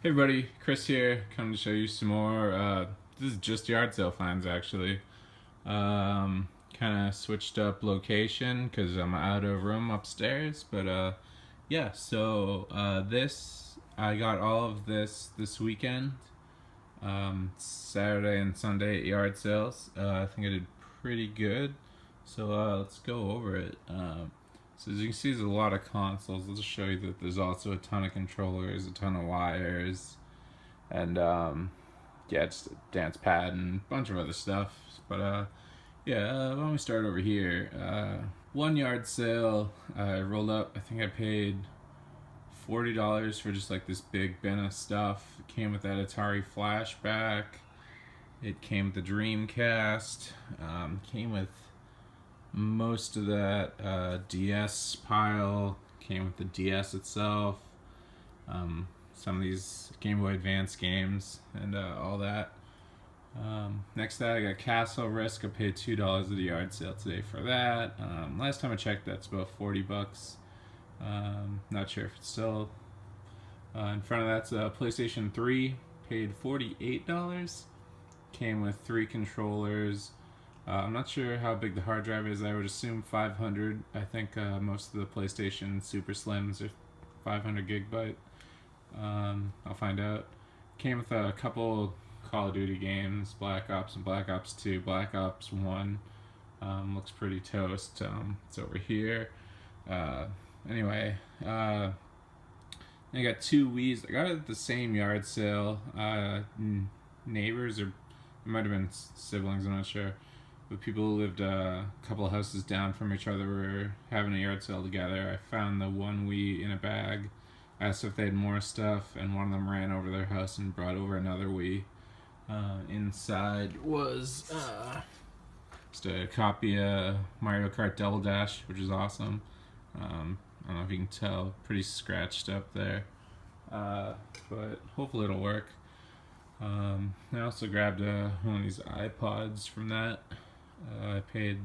Hey everybody, Chris here, coming to show you some more. This is just yard sale finds actually. Kind of switched up location because I'm out of room upstairs, but yeah. So this I got all of this weekend, Saturday and Sunday at yard sales. I think I did pretty good. So let's go over it. So as you can see, there's a lot of consoles. I'll just show you that there's also a ton of controllers, a ton of wires, and yeah, just a dance pad and a bunch of other stuff. But yeah, why don't we start over here? One yard sale, I rolled up. I think I paid $40 for just like this big bin of stuff. It came with that Atari flashback. It came with the Dreamcast. Came with most of that DS pile, came with the DS itself, some of these Game Boy Advance games, and all that. Next to that, I got Castle Risk. I paid $2 at the yard sale today for that. Last time I checked, that's about 40 bucks. Not sure if it's still. In front of that's a PlayStation 3. Paid $48. Came with 3 controllers. I'm not sure how big the hard drive is. I would assume 500. I think most of the PlayStation Super Slims are 500 gigabyte. I'll find out. Came with a couple Call of Duty games, Black Ops and Black Ops 2. Black Ops 1 looks pretty toast. It's over here. Anyway, I got 2 Wiis. I got it at the same yard sale. Neighbors, or it might have been siblings, I'm not sure. But people who lived a couple of houses down from each other were having a yard sale together. I found the one Wii in a bag, asked if they had more stuff, and one of them ran over their house and brought over another Wii. Inside was just a copy of Mario Kart Double Dash, which is awesome. I don't know if you can tell, pretty scratched up there, but hopefully it'll work. I also grabbed one of these ipods from that. I paid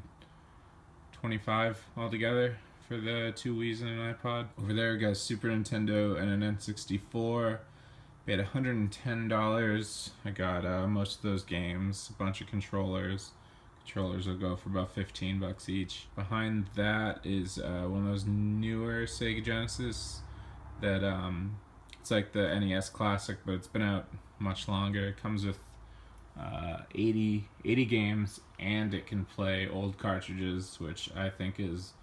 $25 altogether for the 2 Wiis and an iPod. Over there we got a Super Nintendo and an N64. Paid $110. I got most of those games, a bunch of controllers. Controllers will go for about 15 bucks each. Behind that is one of those newer Sega Genesis that it's like the NES Classic, but it's been out much longer. It comes with 80 games, and it can play old cartridges, which I think is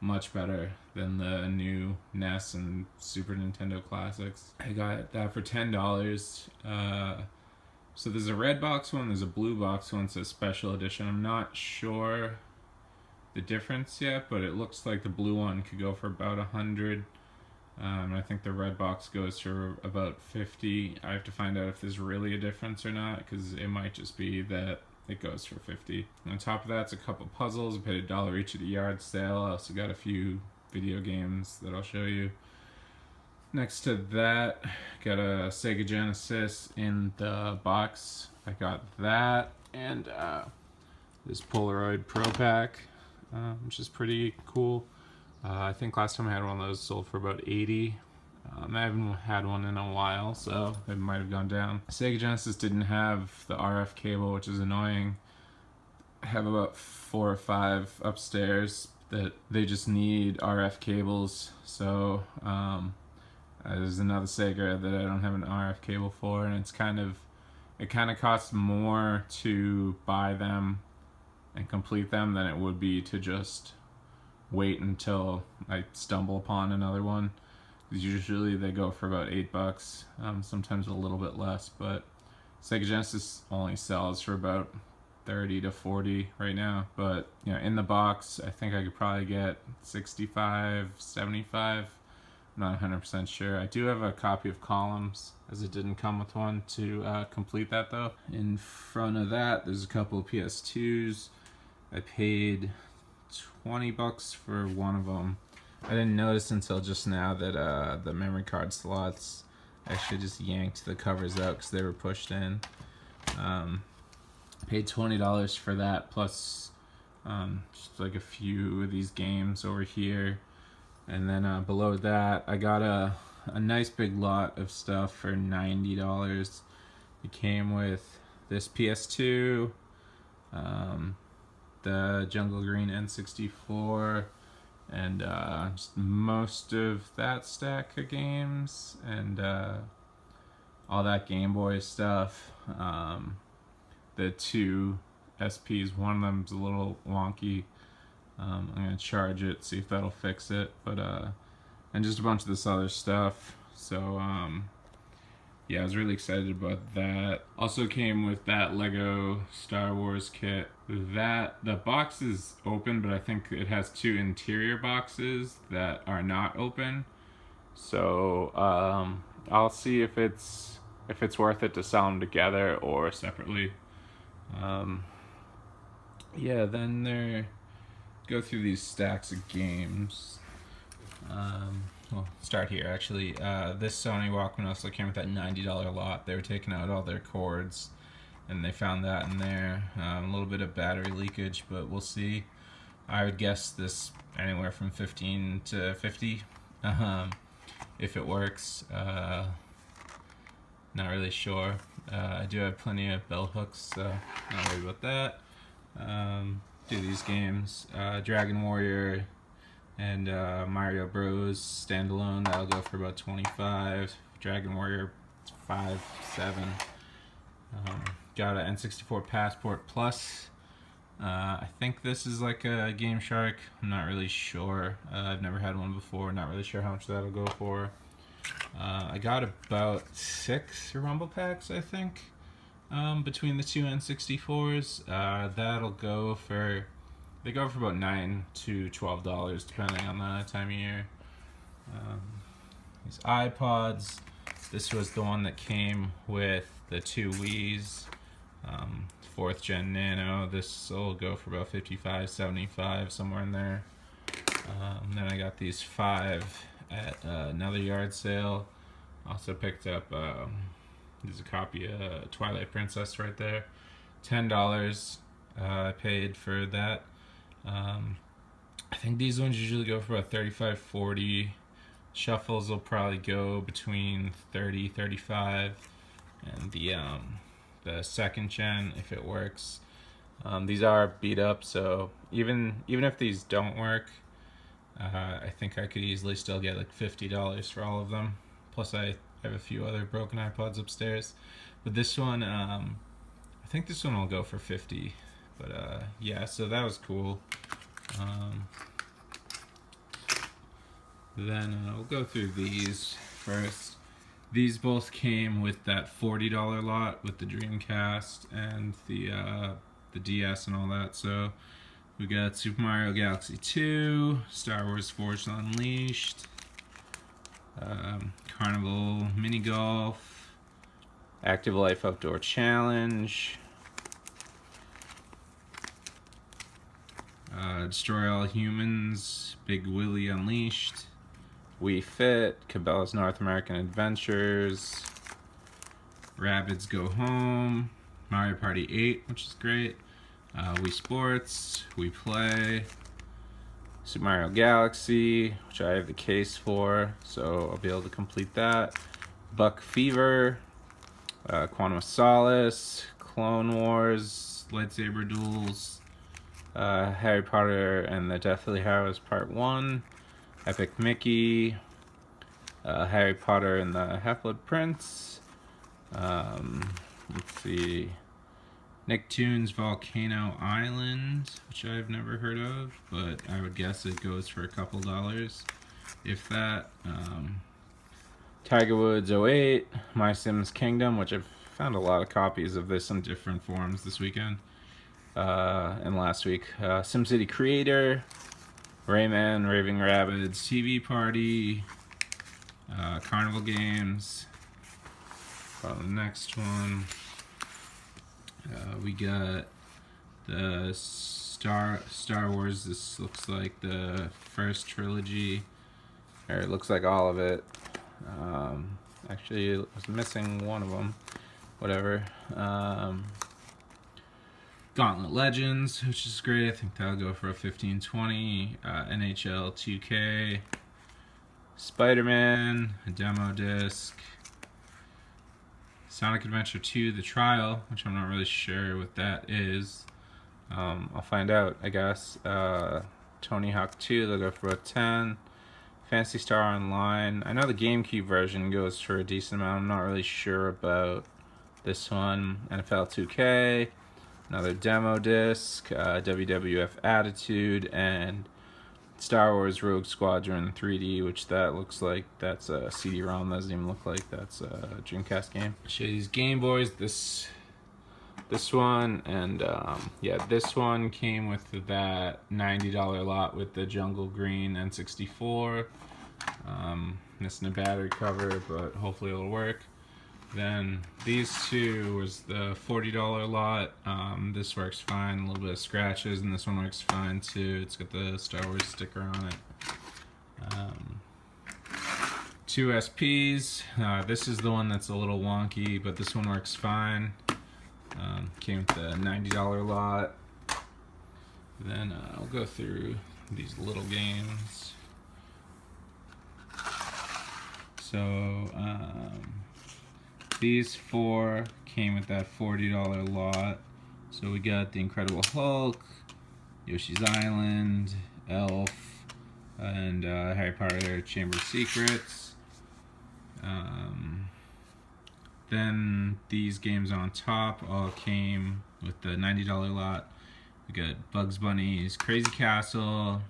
much better than the new NES and Super Nintendo classics. I got that for $10. So there's a red box one, there's a blue box one, it's a special edition. I'm not sure the difference yet, but it looks like the blue one could go for about 100. I think the red box goes for about 50. I have to find out if there's really a difference or not, because it might just be that it goes for 50. And on top of that, it's a couple puzzles. I paid $1 each at the yard sale. I also got a few video games that I'll show you. Next to that, got a Sega Genesis in the box. I got that, and this Polaroid Pro Pack, which is pretty cool. I think last time I had one of those sold for about 80. I haven't had one in a while, so it might have gone down. Sega Genesis didn't have the RF cable, which is annoying. I have about 4 or 5 upstairs that they just need RF cables, so there's another Sega that I don't have an RF cable for, and it kind of costs more to buy them and complete them than it would be to just wait until I stumble upon another one. Usually they go for about $8, sometimes a little bit less, but Sega Genesis only sells for about 30 to 40 right now. But you know, in the box, I think I could probably get 65, 75. I'm not 100% sure. I do have a copy of Columns, as it didn't come with one to complete that though. In front of that, there's a couple of PS2s. I paid $20 for one of them. I didn't notice until just now that the memory card slots actually just yanked the covers out because they were pushed in. Paid $20 for that, plus just like a few of these games over here. And then below that, I got a a nice big lot of stuff for $90. It came with this PS2, the Jungle Green N64, and just most of that stack of games, and all that Game Boy stuff. The two SPs, one of them's a little wonky. I'm gonna charge it, see if that'll fix it, but and just a bunch of this other stuff. So yeah, I was really excited about that. Also came with that Lego Star Wars kit. The box is open, but I think it has two interior boxes that are not open. So I'll see if it's worth it to sell them together or separately. Yeah, then go through these stacks of games. Well, start here actually. This Sony Walkman also came with that $90 lot. They were taking out all their cords, and they found that in there. A little bit of battery leakage, but we'll see. I would guess this anywhere from 15 to 50, if it works. Not really sure. I do have plenty of bell hooks, so not worried about that. Do these games, Dragon Warrior and Mario Bros. Standalone, that'll go for about $25. Dragon Warrior, $5, $7. Got an N64 Passport Plus. I think this is like a Game Shark. I'm not really sure. I've never had one before. Not really sure how much that'll go for. I got about 6 Rumble Packs, I think, between the two N64s. That'll go for, they go for about $9 to $12 depending on the time of year. These iPods, this was the one that came with the two Wiis, 4th Gen Nano. This will go for about $55, $75, somewhere in there. Then I got these 5 at another yard sale. Also picked up, there's a copy of Twilight Princess right there. $10 I paid for that. I think these ones usually go for about $35, $40. Shuffles will probably go between $30, $35. And the 2nd gen, if it works. These are beat up, so even if these don't work, I think I could easily still get like $50 for all of them. Plus I have a few other broken iPods upstairs. But this one, I think this one will go for $50. But yeah, so that was cool. Then we'll go through these first. These both came with that $40 lot with the Dreamcast and the DS and all that. So we got Super Mario Galaxy 2, Star Wars Force Unleashed, Carnival Mini Golf, Active Life Outdoor Challenge, Destroy All Humans, Big Willie Unleashed, Wii Fit, Cabela's North American Adventures, Rabbids Go Home, Mario Party 8, which is great, Wii Sports, Wii Play, Super Mario Galaxy, which I have the case for, so I'll be able to complete that, Buck Fever, Quantum of Solace, Clone Wars, Lightsaber Duels, Harry Potter and the Deathly Hallows Part 1, Epic Mickey, Harry Potter and the Half-Blood Prince, let's see, Nicktoons Volcano Island, which I've never heard of, but I would guess it goes for a couple dollars, if that. Tiger Woods 08, My Sims Kingdom, which I've found a lot of copies of this in different forms this weekend, and last week. SimCity Creator, Rayman, Raving Rabbids, TV Party, Carnival Games. The next one, we got the Star Wars. This looks like the first trilogy, or it looks like all of it. Actually, I was missing one of them. Whatever. Gauntlet Legends, which is great. I think that'll go for a $15, $20. NHL 2K, Spider-Man, a demo disc. Sonic Adventure 2, The Trial, which I'm not really sure what that is. I'll find out, I guess. Tony Hawk 2, they'll go for about 10. Phantasy Star Online. I know the Gamecube version goes for a decent amount. I'm not really sure about this one. NFL 2K, another demo disc, WWF Attitude, and Star Wars Rogue Squadron 3D, which that looks like that's a CD-ROM. That doesn't even look like that's a Dreamcast game. I'll show you these Game Boys. This one, and yeah, this one came with that $90 lot with the Jungle Green N64. Missing a battery cover, but hopefully it'll work. Then these two was the $40 lot. This works fine, a little bit of scratches, and this one works fine too. It's got the Star Wars sticker on it. Two SPs. This is the one that's a little wonky, but this one works fine. Came with the $90 lot. Then I'll go through these little games. So these four came with that $40 lot. So we got the Incredible Hulk, Yoshi's Island, Elf, and Harry Potter Chamber of Secrets. Then these games on top all came with the $90 lot. We got Bugs Bunny's Crazy Castle,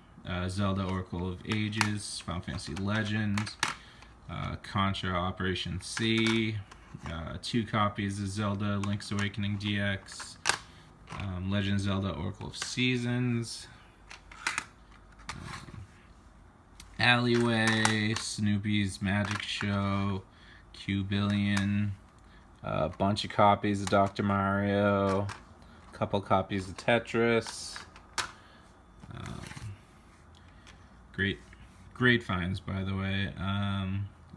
Zelda Oracle of Ages, Final Fantasy Legends, Contra Operation C, 2 copies of Zelda Link's Awakening DX, Legend of Zelda Oracle of Seasons, Alleyway, Snoopy's Magic Show, Q-Billion, a bunch of copies of Dr. Mario, a couple copies of Tetris. Great finds, by the way.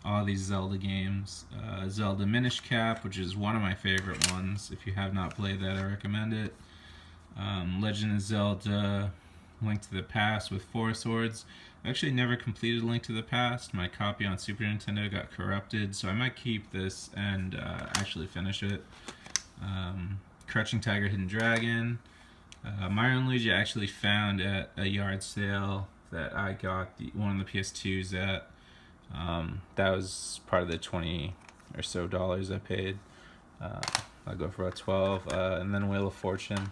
All these Zelda games. Zelda Minish Cap, which is one of my favorite ones. If you have not played that, I recommend it. Legend of Zelda Link to the Past with Four Swords. I actually never completed Link to the Past. My copy on Super Nintendo got corrupted, so I might keep this and actually finish it. Crouching Tiger, Hidden Dragon. Mario and Luigi I actually found at a yard sale that I got one of the PS2s at. That was part of the $20 or so I paid. I'll go for about 12. And then Wheel of Fortune.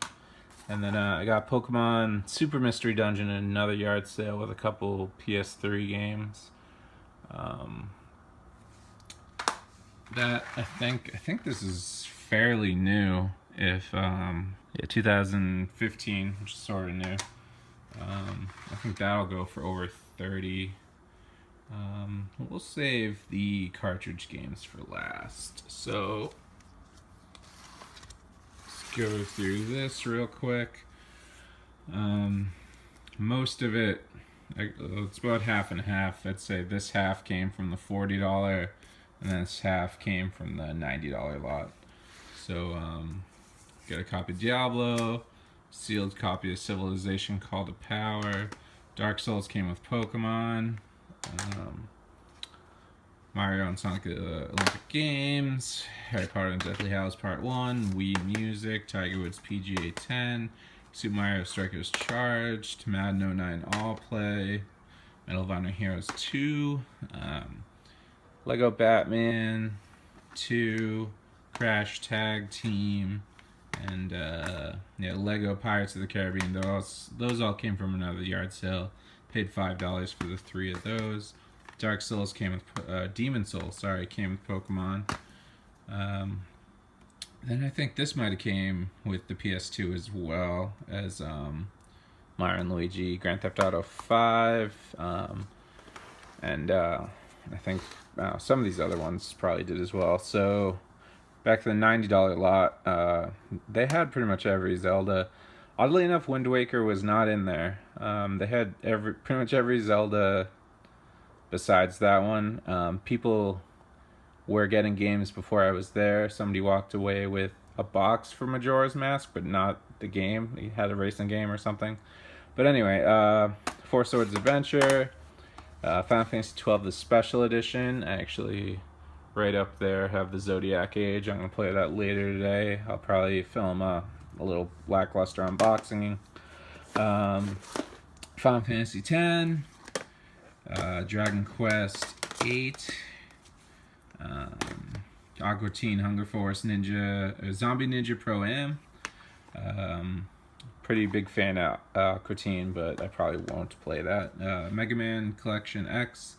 And then I got Pokemon Super Mystery Dungeon in another yard sale with a couple PS3 games. That I think this is fairly new. If yeah, 2015, which is sort of new. I think that'll go for over 30. We'll save the cartridge games for last. So let's go through this real quick. Most of it, it's about half and half. I'd say this half came from the $40 and this half came from the $90 lot. So got a copy of Diablo, sealed copy of Civilization Call to Power. Dark Souls came with Pokemon. Mario and Sonic Olympic Games, Harry Potter and Deathly Hallows Part 1, Wii Music, Tiger Woods PGA 10, Super Mario Strikers Charged, Madden 09 All Play, Medal of Honor Heroes 2, Lego Batman 2, Crash Tag Team, and yeah, Lego Pirates of the Caribbean. Those all came from another yard sale. Paid $5 for the 3 of those. Dark Souls came with Demon Souls, sorry, came with Pokemon. Then I think this might have came with the PS2 as well as Mario and Luigi, Grand Theft Auto 5, and I think some of these other ones probably did as well. So back to the $90 lot, they had pretty much every Zelda. Oddly enough, Wind Waker was not in there. They had pretty much every Zelda besides that one. People were getting games before I was there. Somebody walked away with a box for Majora's Mask, but not the game. He had a racing game or something. But anyway, Four Swords Adventure, Final Fantasy 12, the Special Edition. I actually, right up there, have the Zodiac Age. I'm going to play that later today. I'll probably film a little lackluster unboxing. Final Fantasy 10, Dragon Quest 8, Aqua Teen Hunger Force Ninja, Zombie Ninja Pro Am. Pretty big fan of Aqua Teen, but I probably won't play that. Mega Man Collection X.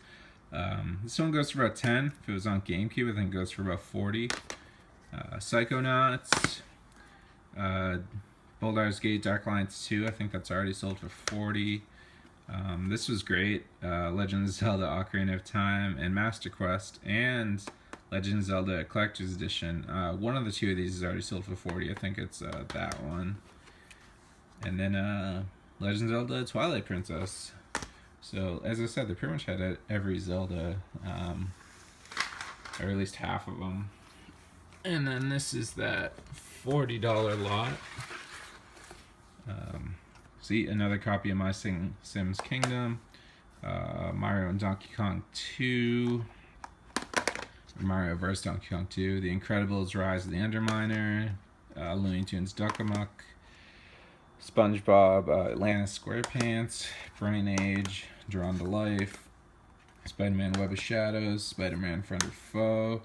This one goes for about 10. If it was on Gamecube, I think it goes for about 40. Psychonauts. Baldur's Gate Dark Alliance 2, I think that's already sold for 40. This was great. Legend of Zelda Ocarina of Time and Master Quest and Legend of Zelda Collector's Edition. One of the two of these is already sold for 40. I think it's that one. And then Legend of Zelda Twilight Princess. So, as I said, they pretty much had every Zelda, or at least half of them. And then this is that $40 lot. See, another copy of My Sims Kingdom, Mario and Donkey Kong 2, Mario vs. Donkey Kong 2, The Incredibles Rise of the Underminer, Looney Tunes Duck Amuck, SpongeBob, Atlantis SquarePants, Brain Age, Drawn to Life, Spider-Man Web of Shadows, Spider-Man Friend or Foe,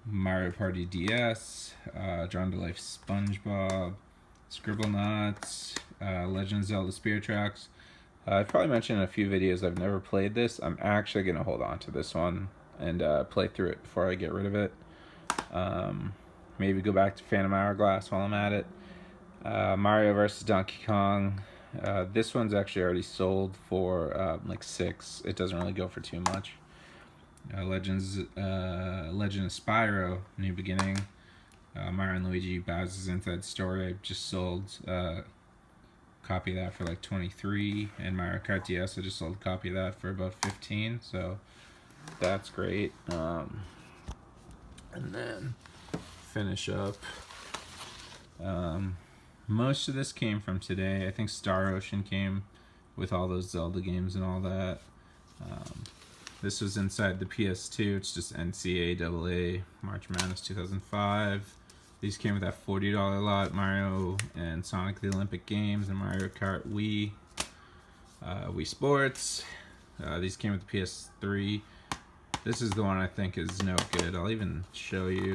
Mario Party DS, Drawn to Life SpongeBob, Scribblenauts, Legend of Zelda Spirit Tracks. I've probably mentioned in a few videos I've never played this. I'm actually going to hold on to this one and play through it before I get rid of it. Maybe go back to Phantom Hourglass while I'm at it. Mario vs. Donkey Kong. This one's actually already sold for like $6. It doesn't really go for too much. Legend of Spyro, New Beginning. Mario and Luigi Bowser's Inside Story. I just sold a copy of that for like 23, and Mario Kart DS I just sold a copy of that for about 15, so that's great. And then finish up. Most of this came from today. I think Star Ocean came with all those Zelda games and all that. This was inside the PS2. It's just NCAA March Madness 2005. These came with that $40 lot, Mario and Sonic the Olympic Games and Mario Kart Wii. Wii Sports. These came with the PS3. This is the one I think is no good. I'll even show you.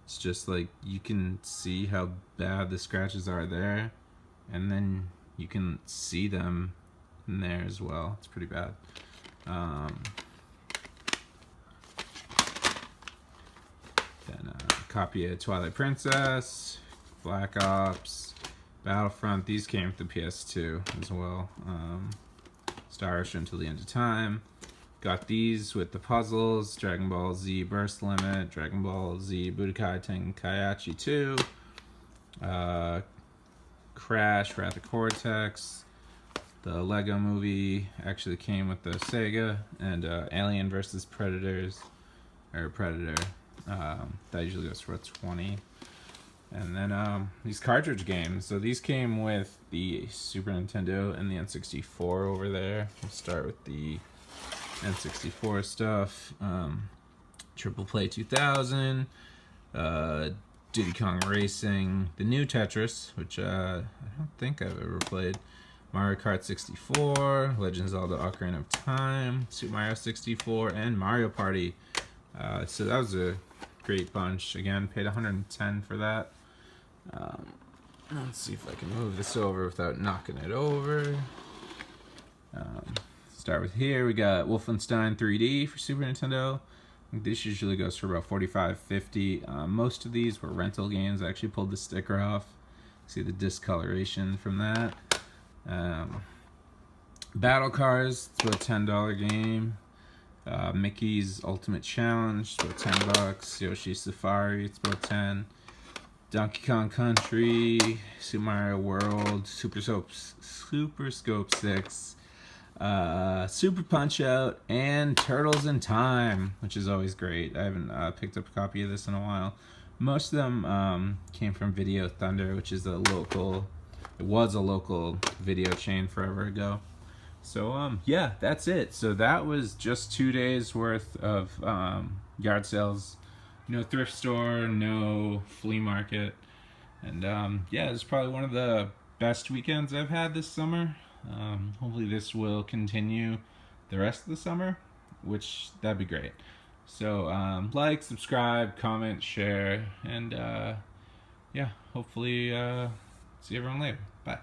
It's just like you can see how bad the scratches are there, and then you can see them in there as well. It's pretty bad. Then a copy of Twilight Princess, Black Ops, Battlefront. These came with the PS2 as well. Star Ocean Until the End of Time. Got these with the puzzles, Dragon Ball Z Burst Limit, Dragon Ball Z Budokai Tenkaichi 2, Crash, Wrath of Cortex. The Lego Movie actually came with the Sega, and Alien vs. Predator. That usually goes for 20. And then these cartridge games. So these came with the Super Nintendo and the N64 over there. We'll start with the N64 stuff. Triple Play 2000, Diddy Kong Racing, the new Tetris, which I don't think I've ever played. Mario Kart 64, Legend of Zelda Ocarina of Time, Super Mario 64, and Mario Party. So that was a great bunch. Again, paid $110 for that. Let's see if I can move this over without knocking it over. Start with here. We got Wolfenstein 3D for Super Nintendo. I think this usually goes for about $45-$50. Most of these were rental games. I actually pulled the sticker off. See the discoloration from that. Battle Cars, it's about a $10 game. Mickey's Ultimate Challenge, it's about $10. Yoshi's Safari, it's about 10. Donkey Kong Country, Super Mario World, Super Scope 6, Super Punch Out, and Turtles in Time, which is always great. I haven't picked up a copy of this in a while. Most of them came from Video Thunder, which is a local, it was a local video chain forever ago. So yeah, that's it. So that was just 2 days worth of yard sales. No thrift store, no flea market, and yeah, it's probably one of the best weekends I've had this summer. Hopefully this will continue the rest of the summer, which that'd be great. So like, subscribe, comment, share, and yeah, hopefully see everyone later. Bye.